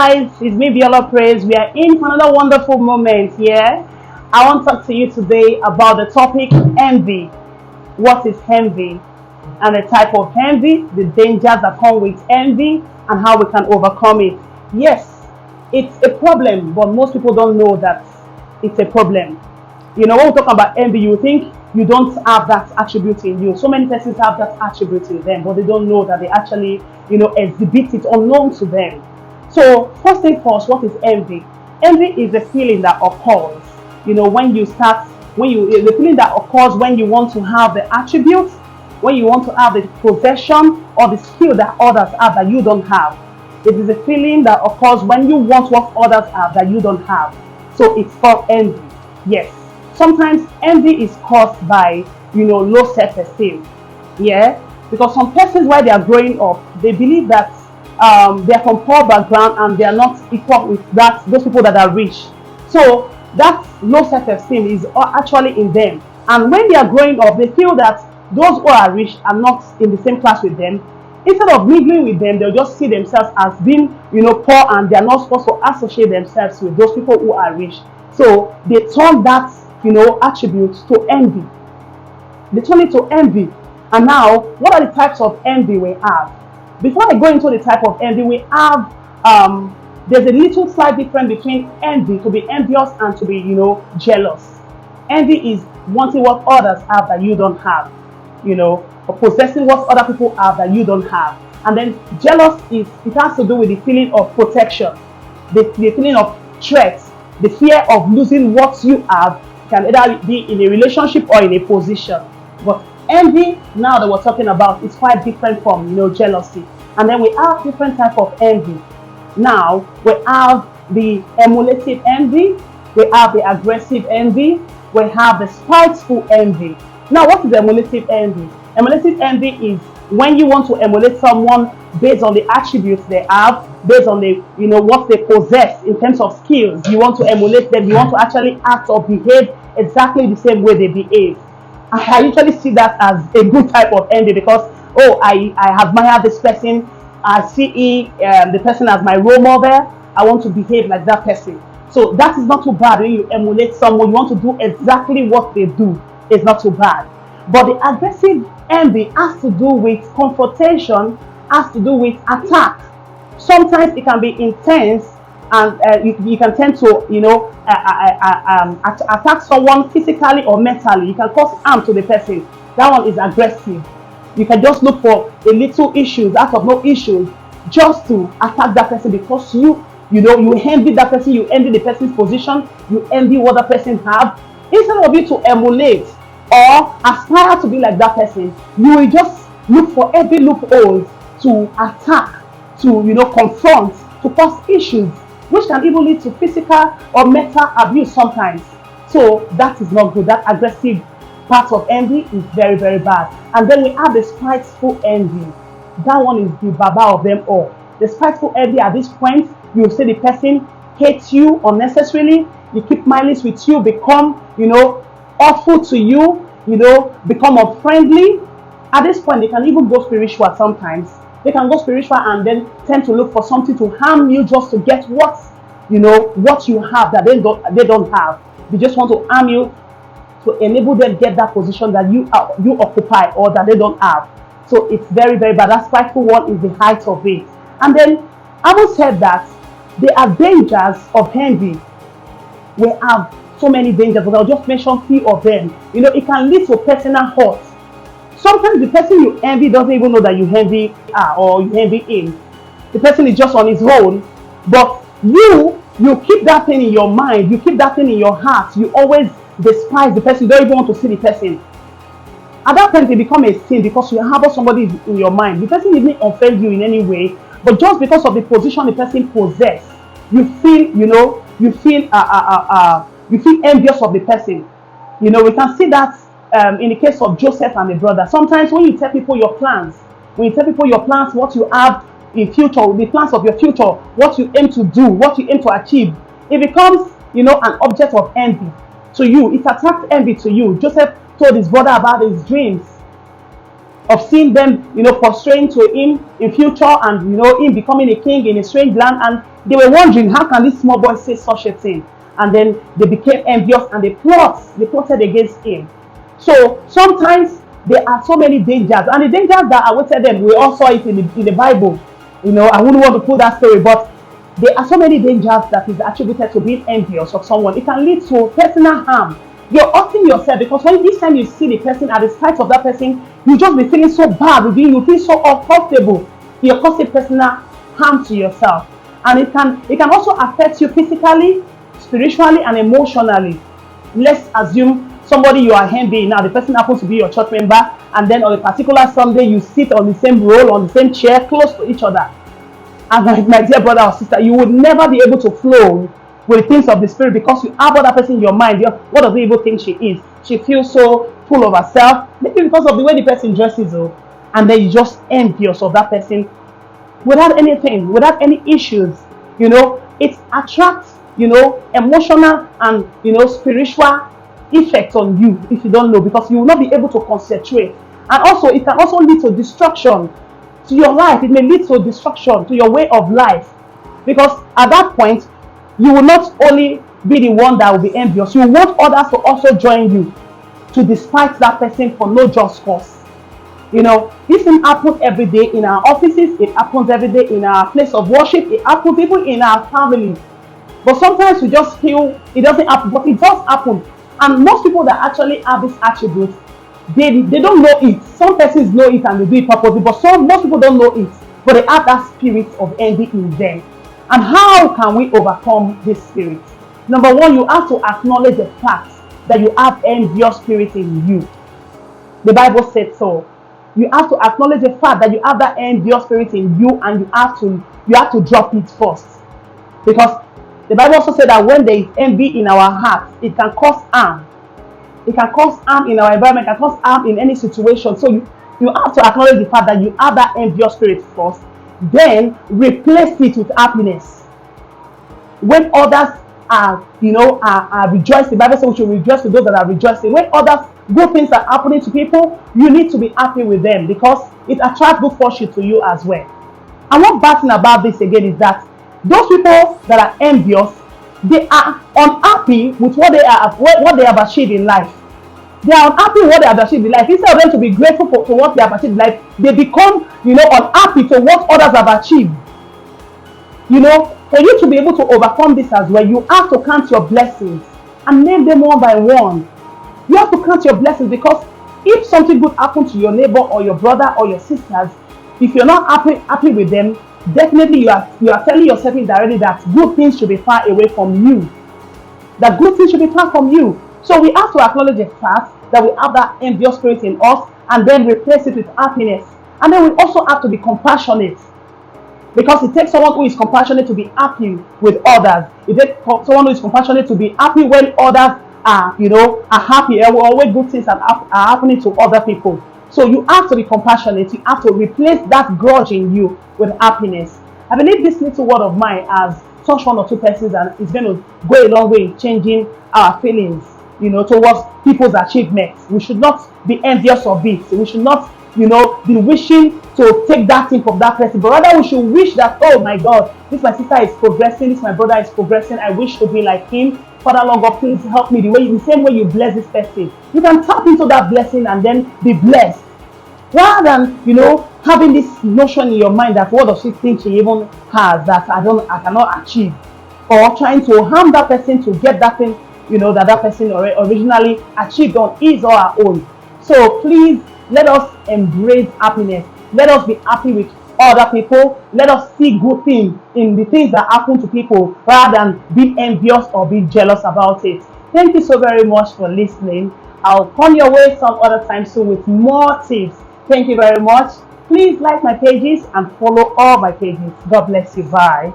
guys, it's me Viola Praise. We are in for another wonderful moment here. I want to talk to you today about the topic envy. What is envy? And the type of envy, the dangers that come with envy, and how we can overcome it. Yes, it's a problem, but most people don't know that it's a problem. When we talk about envy, you think you don't have that attribute in you. So many persons have that attribute in them, but they don't know that they actually, exhibit it unknown to them. So first thing first, what is envy? Envy is a feeling that occurs, the feeling that occurs when you want to have the attributes, when you want to have the possession or the skill that others have that you don't have. It is a feeling that occurs when you want what others have that you don't have. So it's called envy. Yes. Sometimes envy is caused by, low self-esteem. Yeah. Because some persons, while they are growing up, they believe that they are from poor background and they are not equal with those people that are rich. So that low self-esteem is actually in them. And when they are growing up, they feel that those who are rich are not in the same class with them. Instead of mingling with them, they'll just see themselves as being, poor, and they are not supposed to associate themselves with those people who are rich. So they turn that, attributes to envy. They turn it to envy. And now, what are the types of envy we have? Before I go into the type of envy, we have, there's a little slight difference between envy, to be envious, and to be, jealous. Envy is wanting what others have that you don't have, or possessing what other people have that you don't have. And then jealous it has to do with the feeling of protection, the feeling of threat, the fear of losing what you have. Can either be in a relationship or in a position. But envy, now that we're talking about, is quite different from jealousy. And then we have different type of envy. Now we have the emulative envy, we have the aggressive envy, we have the spiteful envy. Now, what is emulative envy? Emulative envy is when you want to emulate someone based on the attributes they have, based on the what they possess in terms of skills. You want to emulate them. You want to actually act or behave exactly the same way they behave. I usually see that as a good type of envy because I admire this person. I see the person as my role model. I want to behave like that person. So that is not too bad when you emulate someone. You want to do exactly what they do. It's not too bad. But the aggressive envy has to do with confrontation, has to do with attack. Sometimes it can be intense, and you can tend to, attack someone physically or mentally. You can cause harm to the person. That one is aggressive. You can just look for a little issues out of no issues just to attack that person because you envy that person, you envy the person's position, you envy what the person have. Instead of you to emulate or aspire to be like that person, you will just look for every loophole to attack, to confront, to cause issues, which can even lead to physical or mental abuse sometimes. So that is not good. That aggressive part of envy is very, very bad. And then we have the spiteful envy. That one is the baba of them all. The spiteful envy, at this point, you see the person hates you unnecessarily. You keep malice with you, become awful to you, become unfriendly. At this point, they can even go spiritual sometimes. They can go spiritual and then tend to look for something to harm you just to get what you have that they don't have. They just want to harm you to enable them get that position that you occupy or that they don't have. So it's very, very bad. That spiteful one is the height of it. And then, having said that, there are dangers of envy. We have so many dangers, but I'll just mention a few of them. It can lead to personal hurt. Sometimes the person you envy doesn't even know that you envy her or you envy him. The person is just on his own. But you keep that thing in your mind. You keep that thing in your heart. You always despise the person. You don't even want to see the person. At that point, it becomes a sin because you harbor somebody in your mind. The person didn't offend you in any way, but just because of the position the person possesses, you feel envious of the person. We can see that in the case of Joseph and the brother. Sometimes when you tell people your plans, what you have in future, the plans of your future, what you aim to do, what you aim to achieve, it becomes, an object of envy to you. It attracts envy to you. Joseph told his brother about his dreams. of seeing them, prostrating to him in future, and him becoming a king in a strange land. And they were wondering, how can this small boy say such a thing? And then they became envious, and they plotted against him. So sometimes there are so many dangers, and the dangers that awaited them, we all saw it in the Bible. I wouldn't want to put that story, but there are so many dangers that is attributed to being envious of someone. It can lead to personal harm. You're hurting yourself, because when each time you see the person, at the sight of that person, you just be feeling so bad within you, feel so uncomfortable. You're causing personal harm to yourself, and it can also affect you physically, spiritually, and emotionally. Let's assume somebody you are envying now, the person happens to be your church member, and then on a particular Sunday you sit on the same row, on the same chair, close to each other. And my dear brother or sister, you would never be able to flow with the things of the spirit, because you have other person in your mind. What does the evil think she is? She feels so full of herself, maybe because of the way the person dresses, and then you just envious of that person without anything, without any issues. It attracts, emotional and spiritual effect on you, if you don't know, because you will not be able to concentrate. And also, it can also lead to destruction to your life. It may lead to destruction to your way of life, because at that point you will not only be the one that will be envious, you want others to also join you to despise that person for no just cause. This thing happens every day in our offices, it happens every day in our place of worship, it happens even in our family. But sometimes we just feel it doesn't happen, but it does happen. And most people that actually have these attributes, they don't know it. Some persons know it and they do it purposely, but most people don't know it, but they have that spirit of envy in them. And how can we overcome this spirit? Number one, you have to acknowledge the fact that you have envious spirit in you. The Bible said so. You have to acknowledge the fact that you have that envious spirit in you, and you have to drop it first. Because the Bible also said that when there is envy in our hearts, it can cause harm. It can cause harm in our environment, it can cause harm in any situation. So you have to acknowledge the fact that you have that envious spirit first. Then replace it with happiness. When others are rejoicing, the Bible says we should rejoice with those that are rejoicing. When others, good things are happening to people, you need to be happy with them, because it attracts good fortune to you as well. And one bad thing about this again is that those people that are envious, they are unhappy with what they have achieved in life. They are unhappy with what they have achieved in life. Instead of them to be grateful for what they have achieved in life, they become unhappy to what others have achieved. For you to be able to overcome this as well, you have to count your blessings and name them one by one. You have to count your blessings, because if something good happens to your neighbor or your brother or your sisters, if you're not happy with them, definitely you are telling yourself indirectly that good things should be far away from you. That good things should be far from you. So we have to acknowledge the fact that we have that envious spirit in us, and then replace it with happiness. And then we also have to be compassionate, because it takes someone who is compassionate to be happy with others. It takes someone who is compassionate to be happy when others are happy, or when good things are happening to other people. So you have to be compassionate. You have to replace that grudge in you with happiness. I believe this little word of mine has touched one or two persons, and it's going to go a long way in changing our feelings, towards people's achievements. We should not be envious of it. We should not, be wishing to take that thing from that person, but rather we should wish that, oh my God, this my sister is progressing, this my brother is progressing, I wish to be like him. Father Lord God, please help me the same way you bless this person. You can tap into that blessing and then be blessed, rather than having this notion in your mind that what does she think she even has that I cannot achieve, or trying to harm that person to get that thing that person originally achieved on his or her own. So please, let us embrace happiness. Let us be happy with other people. Let us see good things in the things that happen to people, rather than be envious or be jealous about it. Thank you so very much for listening. I'll come your way some other time soon with more tips. Thank you very much. Please like my pages and follow all my pages. God bless you. Bye.